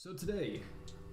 So today,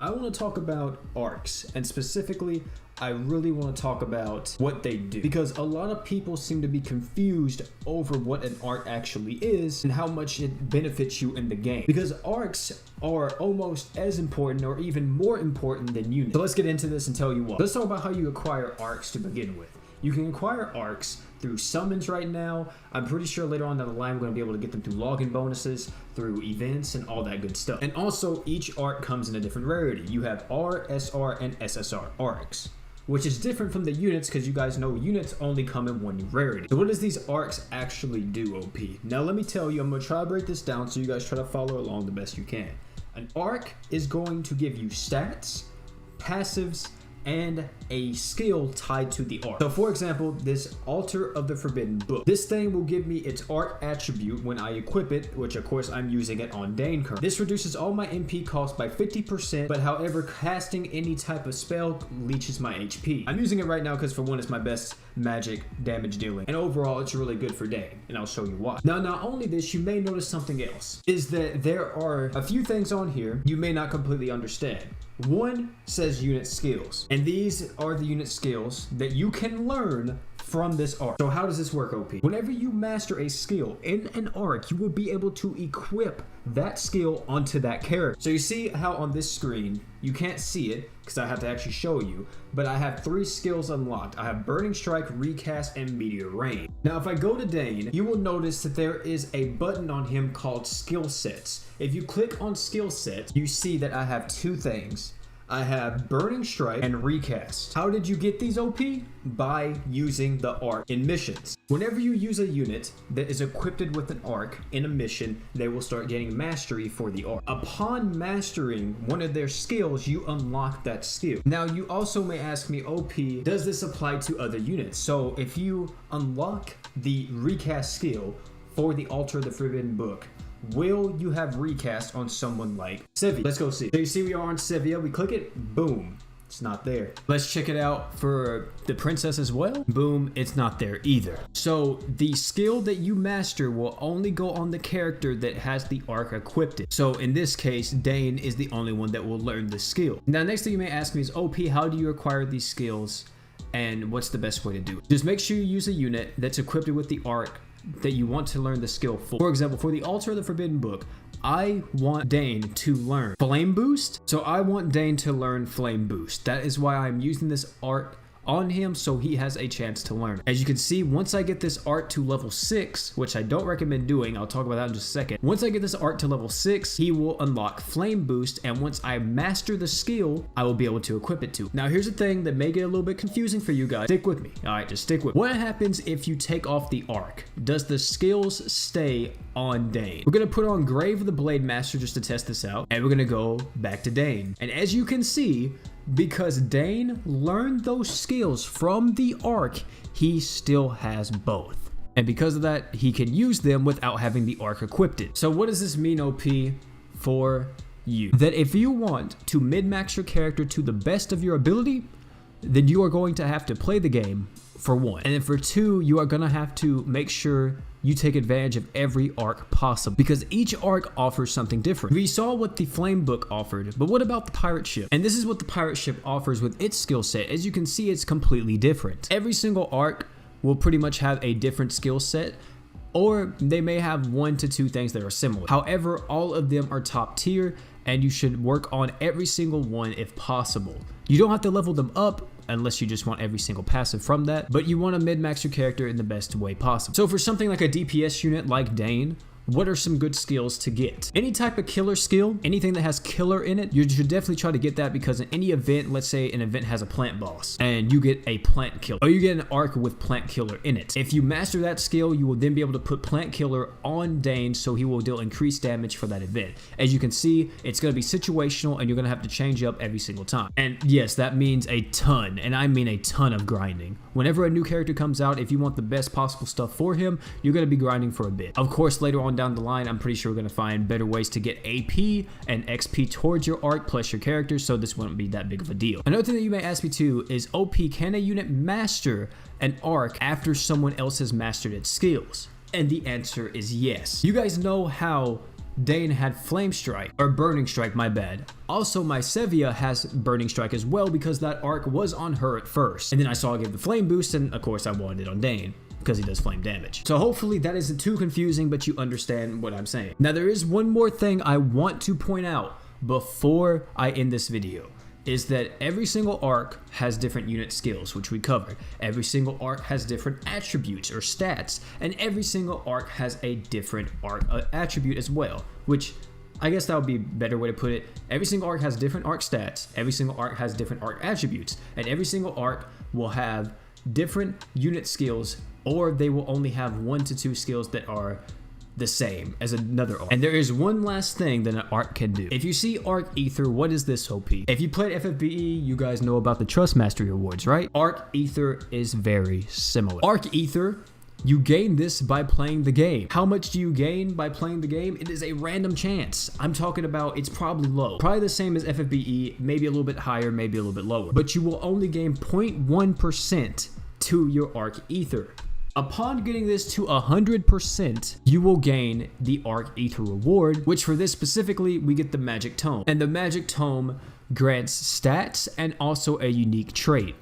I want to talk about Arks, and specifically, I really want to talk about what they do, because a lot of people seem to be confused over what an Ark actually is and how much it benefits you in the game, because Arks are almost as important or even more important than units. So let's get into this and tell you why. Let's talk about how you acquire Arks to begin with. You can acquire Arks through summons right now. I'm pretty sure later on down the line we're going to be able to get them through login bonuses, through events, and all that good stuff. And also, each Ark comes in a different rarity. You have R, SR, and SSR Arks, which is different from the units because you guys know units only come in one rarity. So what does these Arks actually do, OP? Now let me tell you, I'm going to try to break this down so you guys try to follow along the best you can. An Ark is going to give you stats, passives, and a skill tied to the Ark. So for example, this Altar of the Forbidden Book. This thing will give me its Ark attribute when I equip it, which of course I'm using it on Dane currently. This reduces all my MP cost by 50%, but however, casting any type of spell leeches my HP. I'm using it right now because for one, it's my best magic damage dealing, and overall it's really good for Dane, and I'll show you why. Now, not only this, you may notice something else, is that there are a few things on here you may not completely understand. One says unit skills, and these are the unit skills that you can learn from this Ark. So how does this work, OP? Whenever you master a skill in an Ark, you will be able to equip that skill onto that character. So you see how on this screen, you can't see it because I have to actually show you, but I have 3 skills unlocked. I have Burning Strike, Recast, and Meteor Rain. Now, if I go to Dane, you will notice that there is a button on him called Skill Sets. If you click on Skill Sets, you see that I have 2 things. I have Burning Strike and Recast. How did you get these, OP? By using the Ark in missions. Whenever you use a unit that is equipped with an Ark in a mission, they will start getting mastery for the Ark. Upon mastering one of their skills, you unlock that skill. Now, you also may ask me, OP, does this apply to other units? So if you unlock the Recast skill for the Altar of the Forbidden Book, will you have recast on someone like Sevia? Let's go see. So you see we are on Sevia, we click it, boom, it's not there. Let's check it out for the princess as well. Boom, it's not there either. So the skill that you master will only go on the character that has the Ark equipped. So in this case, Dane is the only one that will learn the skill. Now, next thing you may ask me is, OP, how do you acquire these skills and what's the best way to do it? Just make sure you use a unit that's equipped with the Ark that you want to learn the skill for. For example, for the Altar of the Forbidden Book, I want Dane to learn Flame Boost. So I want Dane to learn Flame Boost. That is why I'm using this Ark on him, so he has a chance to learn. As you can see, once I get this Ark to level 6, which I don't recommend doing, I'll talk about that in just a second. Once I get this Ark to level 6, he will unlock Flame Boost, and once I master the skill, I will be able to equip it to. Now, here's the thing that may get a little bit confusing for you guys. Stick with me. All right, just stick with me. What happens if you take off the Ark? Does the skills stay on Dane? We're gonna put on Grave of the Blade Master just to test this out, and we're gonna go back to Dane. And as you can see, because Dane learned those skills from the Ark, he still has both. And because of that, he can use them without having the Ark equipped. So what does this mean, OP, for you? That if you want to min-max your character to the best of your ability, then you are going to have to play the game, for one. And then for 2, you are gonna have to make sure you take advantage of every Ark possible, because each Ark offers something different. We saw what the Flame Book offered, but what about the Pirate Ship? And this is what the Pirate Ship offers with its skill set. As you can see, it's completely different. Every single Ark will pretty much have a different skill set, or they may have 1 to 2 things that are similar. However, all of them are top tier, and you should work on every single one if possible. You don't have to level them up unless you just want every single passive from that, but you want to mid-max your character in the best way possible. So for something like a DPS unit like Dane, what are some good skills to get? Any type of killer skill, anything that has killer in it, you should definitely try to get that, because in any event, let's say an event has a plant boss and you get a plant killer, or you get an Ark with plant killer in it. If you master that skill, you will then be able to put plant killer on Dane, so he will deal increased damage for that event. As you can see, it's going to be situational, and you're going to have to change up every single time. And yes, that means a ton, and I mean a ton of grinding. Whenever a new character comes out, if you want the best possible stuff for him, you're going to be grinding for a bit. Of course, later on down the line, I'm pretty sure we're going to find better ways to get AP and XP towards your Ark plus your character, so this wouldn't be that big of a deal. Another thing that you may ask me too is, OP, can a unit master an Ark after someone else has mastered its skills? And the answer is yes. You guys know how Dane had Flame Strike, or Burning Strike, my bad. Also, my Sevia has Burning Strike as well because that arc was on her at first. And then I saw it give the Flame Boost, and of course I wanted it on Dane, because he does flame damage. So hopefully that isn't too confusing, but you understand what I'm saying. Now there is one more thing I want to point out before I end this video, is that every single arc has different unit skills, which we covered. Every single arc has different attributes or stats, and every single arc has a different arc attribute as well, which I guess that would be a better way to put it. Every single arc has different arc stats, every single arc has different arc attributes, and every single arc will have different unit skills, or they will only have 1 to 2 skills that are the same as another arc. And there is one last thing that an arc can do. If you see Arc Ether, what is this OP? If you played FFBE, you guys know about the Trust Mastery Awards, right? Arc Ether is very similar. Arc Ether, you gain this by playing the game. How much do you gain by playing the game? It is a random chance. I'm talking about, it's probably low. Probably the same as FFBE, maybe a little bit higher, maybe a little bit lower. But you will only gain 0.1% to your Arc Ether. Upon getting this to 100%, you will gain the Arc Ether reward, which for this specifically, we get the Magic Tome. And the Magic Tome grants stats and also a unique trait.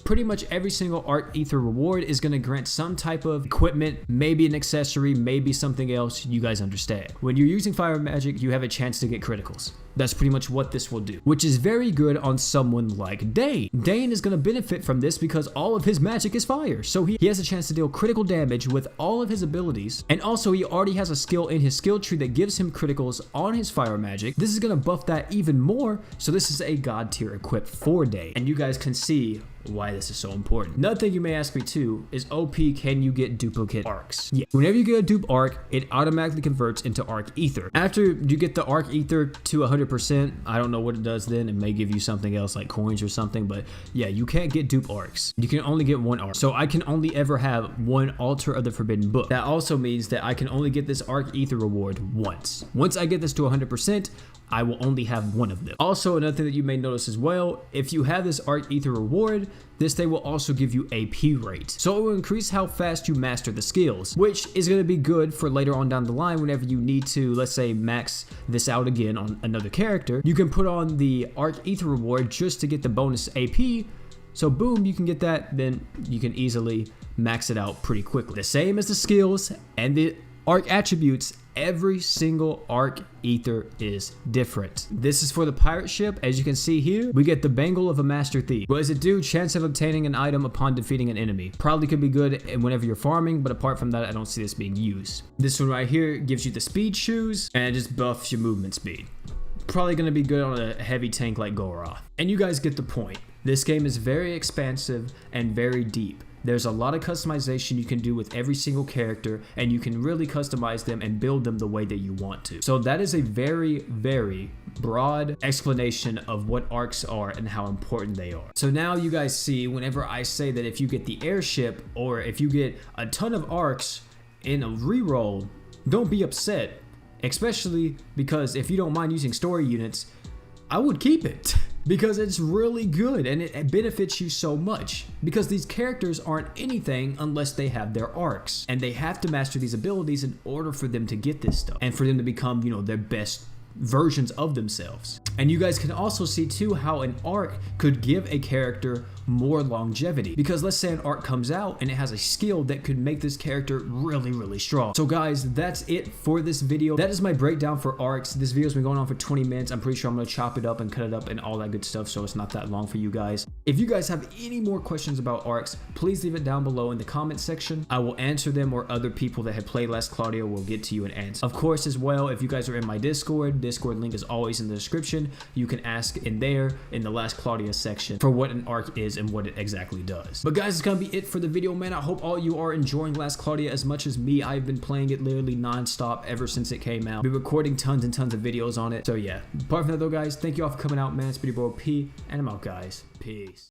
Pretty much every single Arc Ether reward is going to grant some type of equipment, maybe an accessory, maybe something else, you guys understand. When you're using fire magic, you have a chance to get criticals. That's pretty much what this will do, which is very good on someone like Dane. Dane is going to benefit from this because all of his magic is fire, so he has a chance to deal critical damage with all of his abilities, and also he already has a skill in his skill tree that gives him criticals on his fire magic. This is going to buff that even more, so this is a god tier equip for Dane, and you guys can see why this is so important. Another thing you may ask me too is, OP, can you get duplicate arcs? Yeah. Whenever you get a dupe arc, it automatically converts into Arc Ether. After you get the Arc Ether to 100%, I don't know what it does then. It may give you something else like coins or something, but yeah, you can't get dupe arcs. You can only get one arc. So I can only ever have one Altar of the Forbidden Book. That also means that I can only get this Arc Ether reward once. Once I get this to 100%, I will only have one of them. Also, another thing that you may notice as well, if you have this Arc Ether reward, this thing will also give you AP rate. So it will increase how fast you master the skills, which is going to be good for later on down the line whenever you need to, let's say, max this out again on another character. You can put on the Arc Ether reward just to get the bonus AP. So boom, you can get that, then you can easily max it out pretty quickly. The same as the skills and the arc attributes, every single Arc Ether is different. This is for the pirate ship. As you can see here, we get the Bangle of a Master Thief. What does it do? Chance of obtaining an item upon defeating an enemy. Probably could be good whenever you're farming, but apart from that, I don't see this being used. This one right here gives you the speed shoes and it just buffs your movement speed. Probably going to be good on a heavy tank like Goroth. And you guys get the point. This game is very expansive and very deep. There's a lot of customization you can do with every single character, and you can really customize them and build them the way that you want to. So that is a very, very broad explanation of what arcs are and how important they are. So now you guys see, whenever I say that if you get the airship or if you get a ton of arcs in a reroll, don't be upset, especially because if you don't mind using story units, I would keep it. Because it's really good and it benefits you so much. Because these characters aren't anything unless they have their arcs. And they have to master these abilities in order for them to get this stuff. And for them to become, you know, their best versions of themselves. And you guys can also see too how an arc could give a character more longevity, because let's say an arc comes out and it has a skill that could make this character really, really strong. So guys, that's it for this video. That is my breakdown for arcs. This video's been going on for 20 minutes. I'm pretty sure I'm going to chop it up and cut it up and all that good stuff, so it's not that long for you guys. If you guys have any more questions about arcs, please leave it down below in the comment section. I will answer them, or other people that have played Last Cloudia will get to you and answer. Of course, as well, if you guys are in my Discord link is always in the description. You can ask in there in the Last Cloudia section for what an arc is and what it exactly does. But guys, it's gonna be it for the video, man. I hope all you are enjoying Last Cloudia as much as me. I've been playing it literally non-stop ever since it came out. Been recording tons and tons of videos on it. So yeah, apart from that though, guys, thank you all for coming out, man. It's been your boy P, and I'm out, guys. Peace.